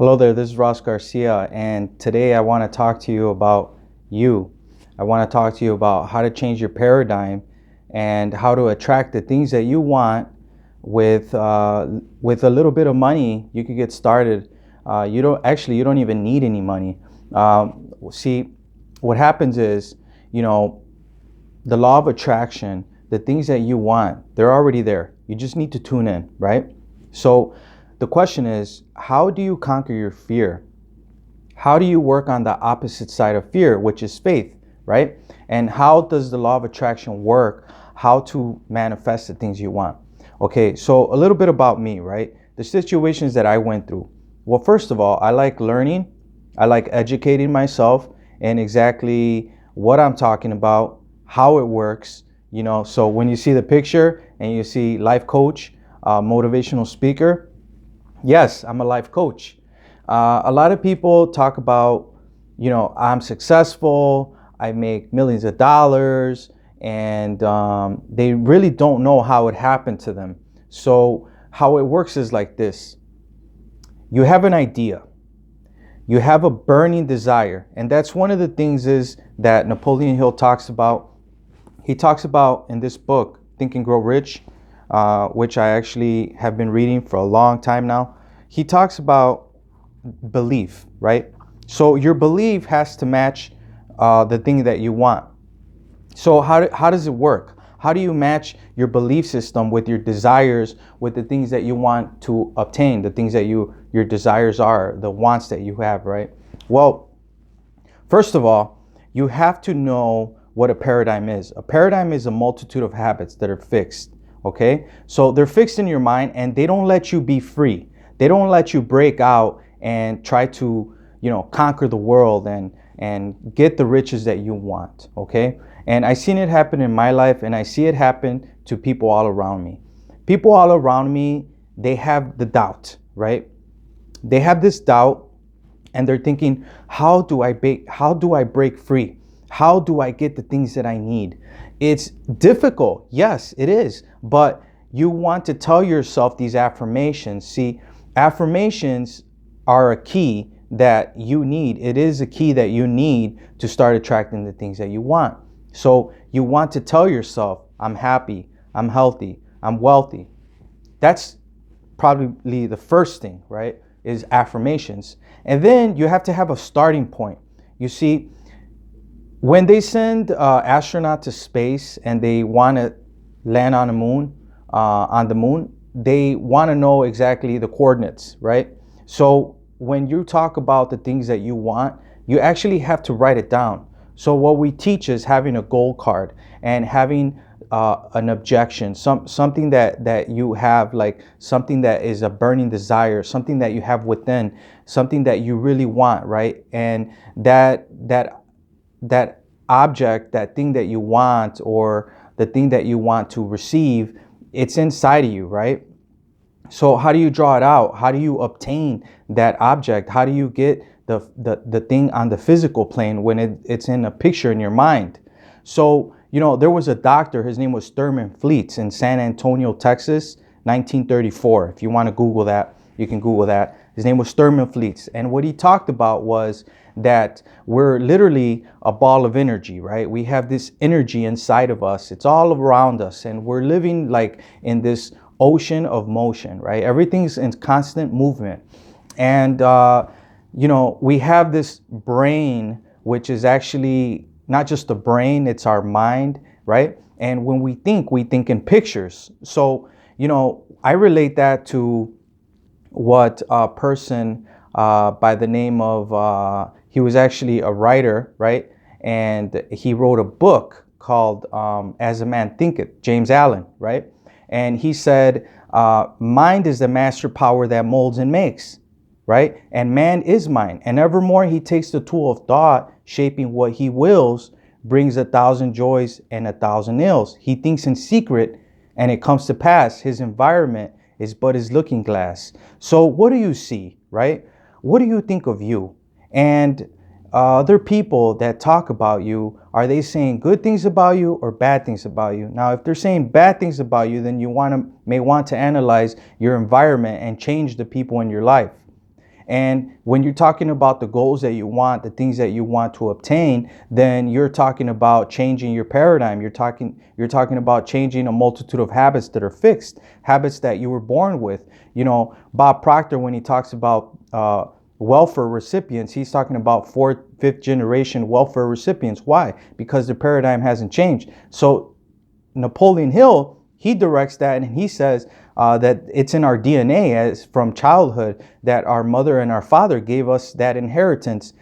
Hello there, this is Ross Garcia, and today I want to talk to you about you. I want to talk to you about how to change your paradigm and how to attract the things that you want with a little bit of money. You could get started. You don't even need any money. See, what happens is, you know, the law of attraction, the things that you want, they're already there. You just need to tune in, right? So the question is, how do you conquer your fear? How do you work on the opposite side of fear, which is faith, right? And how does the law of attraction work? How to manifest the things you want? Okay, so a little bit about me, right? The situations that I went through. Well, first of all, I like learning. I like educating myself in exactly what I'm talking about, how it works. So when you see the picture and you see life coach, motivational speaker, yes, I'm a life coach. A lot of people talk about, I'm successful, I make millions of dollars, and they really don't know how it happened to them. So, how it works is like this: you have an idea, you have a burning desire, and that's one of the things is that Napoleon Hill talks about. He talks about in this book, Think and Grow Rich, which I actually have been reading for a long time now. He talks about belief, right? So your belief has to match the thing that you want. So how does it work? How do you match your belief system with your desires, with the things that you want to obtain, the things that your desires are, the wants that you have, right? Well, first of all, you have to know what a paradigm is. A paradigm is a multitude of habits that are fixed, okay? So they're fixed in your mind and they don't let you be free. They don't let you break out and try to, conquer the world and get the riches that you want, okay? And I've seen it happen in my life, and I see it happen to people all around me. People all around me, they have the doubt, right? They have this doubt and they're thinking, how do I break free? How do I get the things that I need? It's difficult. Yes, it is. But you want to tell yourself these affirmations. See, affirmations are a key that you need. It is a key that you need to start attracting the things that you want. So you want to tell yourself, I'm happy, I'm healthy, I'm wealthy. That's probably the first thing, right? Is affirmations. And then you have to have a starting point. You see, when they send astronaut to space and they want to land on the moon, they want to know exactly the coordinates, right? So when you talk about the things that you want, you actually have to write it down. So what we teach is having a goal card and having an objection, something that you have, like something that is a burning desire, something that you have within, something that you really want, right? And that object, that thing that you want, or the thing that you want to receive, it's inside of you, right? So how do you draw it out? How do you obtain that object? How do you get the thing on the physical plane when it's in a picture in your mind? So, there was a doctor, his name was Thurman Fleets in San Antonio, Texas, 1934. If you want to Google that, you can Google that. His name was Thurman Fleets. And what he talked about was that we're literally a ball of energy, right? We have this energy inside of us. It's all around us. And we're living like in this ocean of motion, right? Everything's in constant movement. And, we have this brain, which is actually not just the brain, it's our mind, right? And when we think in pictures. So, I relate that to what a person by the name of, he was actually a writer, right? And he wrote a book called As a Man Thinketh, James Allen, right? And he said, mind is the master power that molds and makes, right? And man is mind. And evermore he takes the tool of thought, shaping what he wills, brings 1,000 joys and 1,000 ills. He thinks in secret and it comes to pass. His environment is but his looking glass. So what do you see, right? What do you think of you? And other people that talk about you, are they saying good things about you or bad things about you? Now, if they're saying bad things about you, then you may want to analyze your environment and change the people in your life. And when you're talking about the goals that you want, the things that you want to obtain, then you're talking about changing your paradigm. You're talking about changing a multitude of habits that are fixed, habits that you were born with. Bob Proctor, when he talks about welfare recipients, he's talking about fourth, fifth generation welfare recipients. Why? Because the paradigm hasn't changed. So Napoleon Hill, he directs that, and he says that it's in our DNA as from childhood, that our mother and our father gave us that inheritance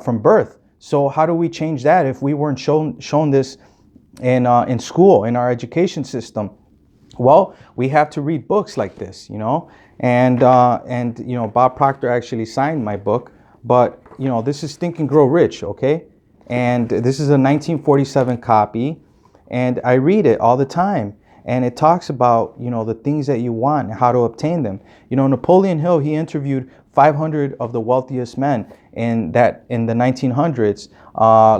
from birth. So how do we change that if we weren't shown this in school, in our education system? Well, we have to read books like this, and Bob Proctor actually signed my book, but this is Think and Grow Rich, okay? And this is a 1947 copy, and I read it all the time. And it talks about, the things that you want and how to obtain them. Napoleon Hill, he interviewed 500 of the wealthiest men in the 1900s,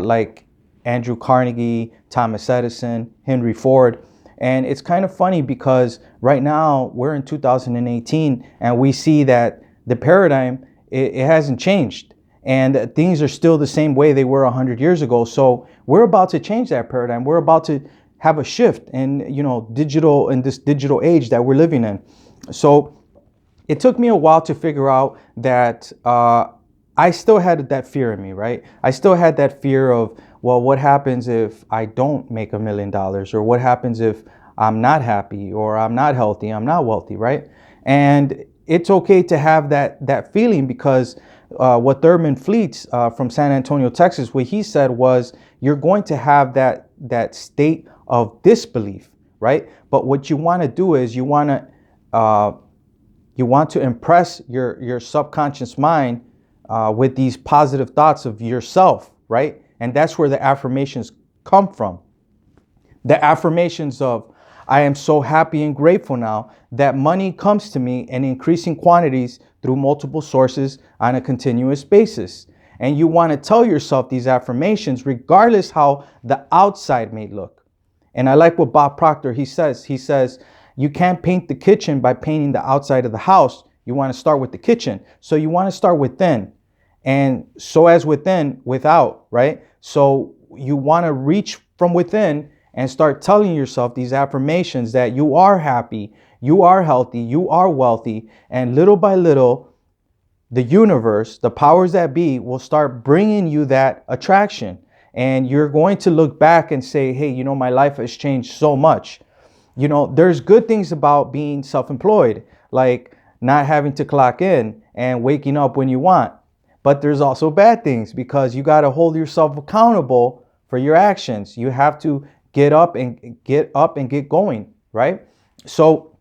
like Andrew Carnegie, Thomas Edison, Henry Ford. And it's kind of funny because right now we're in 2018 and we see that the paradigm, it hasn't changed. And things are still the same way they were 100 years ago. So we're about to change that paradigm. We're about to have a shift in, this digital age that we're living in. So it took me a while to figure out that I still had that fear in me, right? I still had that fear of, well, what happens if I don't make $1 million? Or what happens if I'm not happy, or I'm not healthy, I'm not wealthy, right? And it's okay to have that feeling, because what Thurman Fleets from San Antonio, Texas, what he said was, you're going to have that state of disbelief, right? But what you want to do is you want to impress your subconscious mind with these positive thoughts of yourself, right? And that's where the affirmations come from. The affirmations of, I am so happy and grateful now that money comes to me in increasing quantities through multiple sources on a continuous basis. And you want to tell yourself these affirmations regardless how the outside may look. And I like what Bob Proctor, he says, you can't paint the kitchen by painting the outside of the house. You want to start with the kitchen. So you want to start within. And so as within, without, right? So you want to reach from within and start telling yourself these affirmations that you are happy, you are healthy, you are wealthy, and little by little, the universe, the powers that be, will start bringing you that attraction. And you're going to look back and say, hey, my life has changed so much. There's good things about being self-employed, like not having to clock in and waking up when you want. But there's also bad things, because you got to hold yourself accountable for your actions. You have to get up and get going, right? So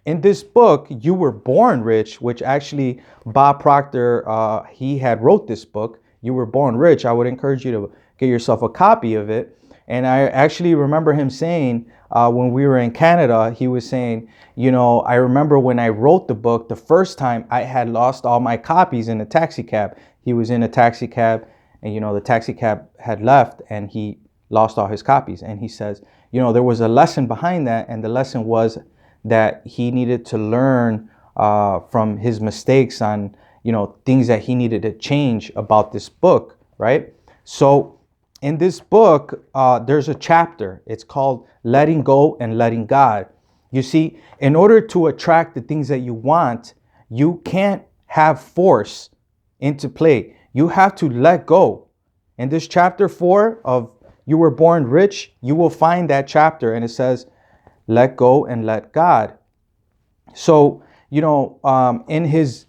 in this book, You Were Born Rich, which actually Bob Proctor, he had wrote this book, You Were Born Rich. I would encourage you to get yourself a copy of it. And I actually remember him saying, when we were in Canada, he was saying, I remember when I wrote the book, the first time I had lost all my copies in a taxi cab. He was in a taxi cab, and, the taxi cab had left, and he lost all his copies. And he says, there was a lesson behind that. And the lesson was that he needed to learn from his mistakes on, things that he needed to change about this book, right? So in this book, there's a chapter. It's called Letting Go and Letting God. You see, in order to attract the things that you want, you can't have force into play. You have to let go. In this chapter 4 of You Were Born Rich, you will find that chapter, and it says, let go and let God. So, in his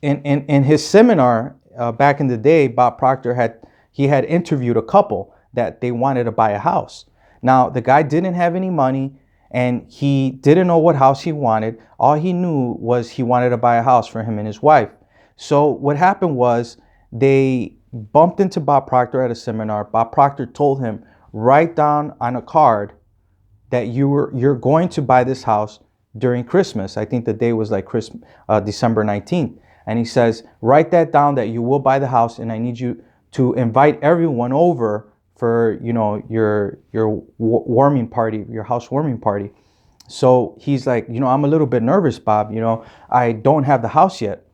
seminar back in the day, Bob Proctor had interviewed a couple that they wanted to buy a house. Now, the guy didn't have any money, and he didn't know what house he wanted. All he knew was he wanted to buy a house for him and his wife. So what happened was, they bumped into Bob Proctor at a seminar. Bob Proctor told him, write down on a card that you're going to buy this house during Christmas. I think the day was like December 19th. And he says, write that down, that you will buy the house, and I need you to invite everyone over for, your warming party, your housewarming party. So he's like, I'm a little bit nervous, Bob. I don't have the house yet.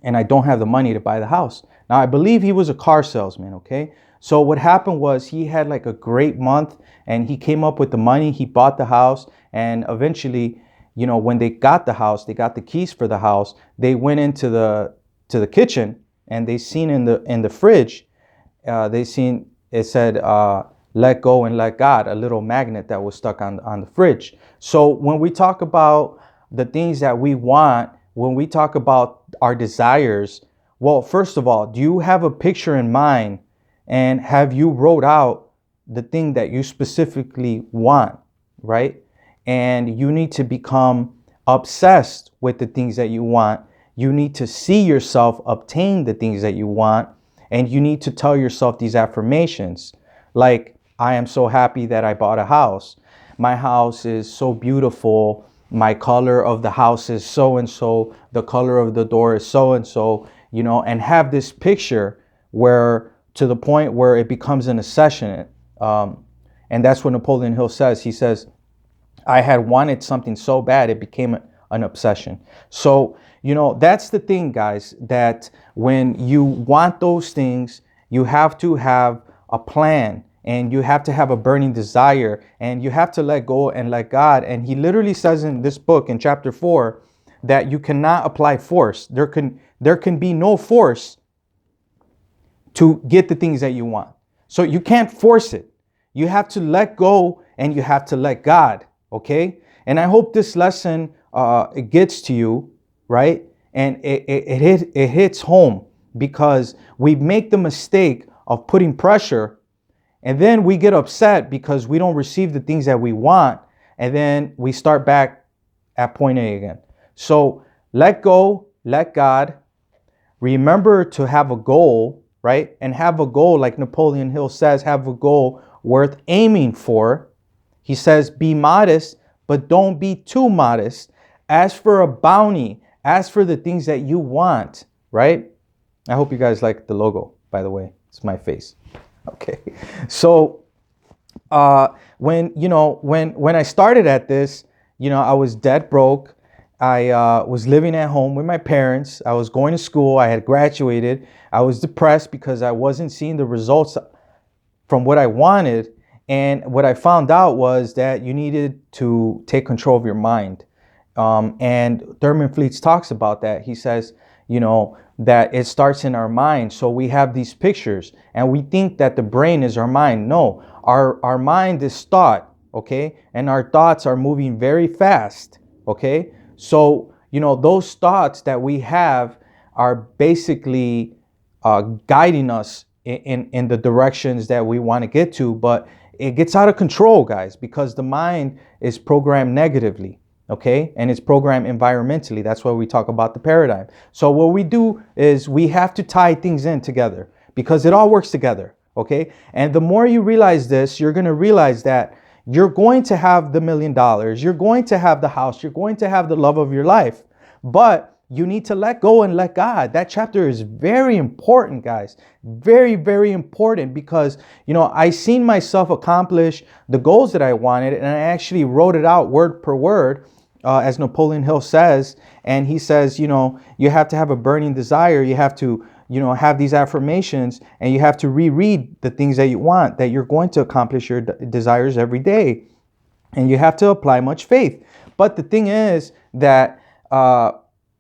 and I don't have the money to buy the house. Now, I believe he was a car salesman, okay? So what happened was he had like a great month and he came up with the money, he bought the house, and eventually, you know, when they got the house, they got the keys for the house, they went into the kitchen and they seen in the fridge, they seen it said let go and let God, a little magnet that was stuck on the fridge. So when we talk about the things that we want, when we talk about our desires, well, first of all, do you have a picture in mind, and have you wrote out the thing that you specifically want, right? And you need to become obsessed with the things that you want. You need to see yourself obtain the things that you want, and you need to tell yourself these affirmations like, I am so happy that I bought a house. My house is so beautiful. My color of the house is so and so. The color of the door is so and so, you know, and have this picture where, to the point where it becomes an obsession. And that's what Napoleon Hill says. He says, I had wanted something so bad, it became an obsession. So, you know, that's the thing, guys, that when you want those things, you have to have a plan, and you have to have a burning desire, and you have to let go and let God. And he literally says in this book, in chapter 4, that you cannot apply force. There can be no force to get the things that you want. So you can't force it. You have to let go and you have to let God, okay? And I hope this lesson it gets to you, right? And it hits home, because we make the mistake of putting pressure, and then we get upset because we don't receive the things that we want, and then we start back at point A again. So let go, let God. Remember to have a goal, right? And have a goal, like Napoleon Hill says, have a goal worth aiming for. He says, be modest, but don't be too modest. Ask for a bounty. Ask for the things that you want, right? I hope you guys like the logo, by the way. It's my face. Okay. So when I started at this, you know, I was dead broke. I was living at home with my parents. I was going to school. I had graduated. I was depressed because I wasn't seeing the results from what I wanted. And what I found out was that you needed to take control of your mind. And Thurman Fleets talks about that. He says, you know, that it starts in our mind. So we have these pictures and we think that the brain is our mind. No, our mind is thought, okay? And our thoughts are moving very fast, okay? So, you know, those thoughts that we have are basically guiding us in the directions that we want to get to, but it gets out of control, guys, because the mind is programmed negatively. Okay, and it's programmed environmentally. That's why we talk about the paradigm. So what we do is we have to tie things in together because it all works together. Okay, and the more you realize this, you're going to realize that you're going to have the $1 million, you're going to have the house, you're going to have the love of your life, but you need to let go and let God. That chapter is very important, guys. Very, very important, because, you know, I seen myself accomplish the goals that I wanted, and I actually wrote it out word per word. As Napoleon Hill says, and he says, you know, you have to have a burning desire. You have to, you know, have these affirmations, and you have to reread the things that you want, that you're going to accomplish your desires every day. And you have to apply much faith. But the thing is that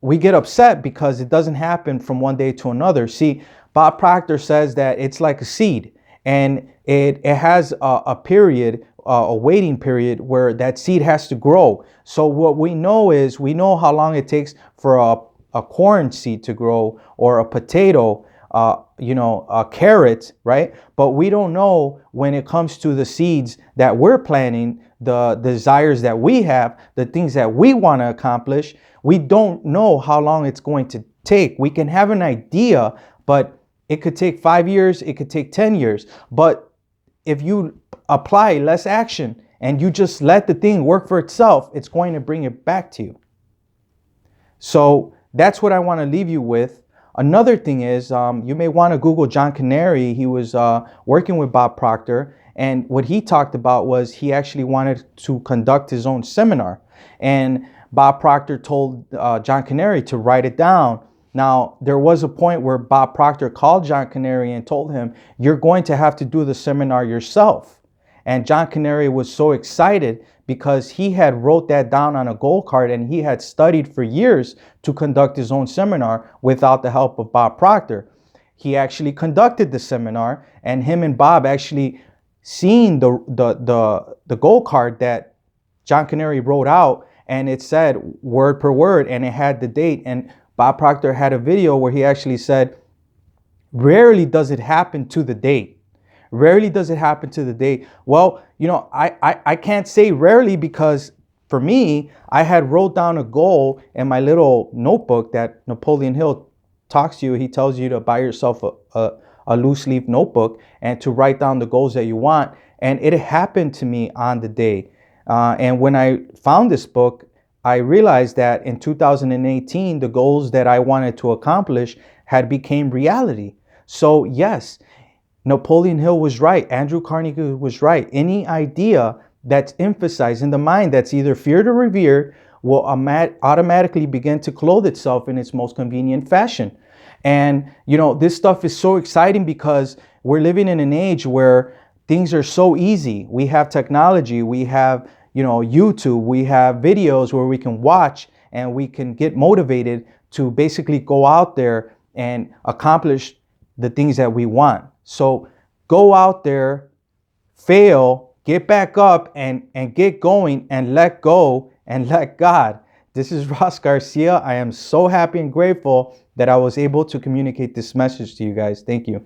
we get upset because it doesn't happen from one day to another. See, Bob Proctor says that it's like a seed, and it has a period, a waiting period where that seed has to grow. So what we know is, we know how long it takes for a corn seed to grow, or a potato, a carrot, right? But we don't know when it comes to the seeds that we're planting, the desires that we have, the things that we want to accomplish. We don't know how long it's going to take. We can have an idea, but it could take 5 years, it could take 10 years. But if you apply less action and you just let the thing work for itself, it's going to bring it back to you. So that's what I want to leave you with. Another thing is, you may want to Google John Canary. He was working with Bob Proctor, and what he talked about was he actually wanted to conduct his own seminar. And Bob Proctor told John Canary to write it down Now, there was a point where Bob Proctor called John Canary and told him, you're going to have to do the seminar yourself. And John Canary was so excited because he had wrote that down on a goal card and he had studied for years to conduct his own seminar without the help of Bob Proctor. He actually conducted the seminar, and him and Bob actually seen the goal card that John Canary wrote out, and it said word per word, and it had the date. And Bob Proctor had a video where he actually said, rarely does it happen to the date. Rarely does it happen to the date. Well, you know, I can't say rarely, because for me, I had wrote down a goal in my little notebook that Napoleon Hill talks to you. He tells you to buy yourself a loose leaf notebook and to write down the goals that you want. And it happened to me on the day. And when I found this book, I realized that in 2018, the goals that I wanted to accomplish had become reality. So yes, Napoleon Hill was right. Andrew Carnegie was right. Any idea that's emphasized in the mind that's either feared or revered will automatically begin to clothe itself in its most convenient fashion. And, you know, this stuff is so exciting because we're living in an age where things are so easy. We have technology, we have, you know, YouTube, we have videos where we can watch and we can get motivated to basically go out there and accomplish the things that we want. So go out there, fail, get back up, and get going, and let go and let God. This is Ross Garcia. I am so happy and grateful that I was able to communicate this message to you guys. Thank you.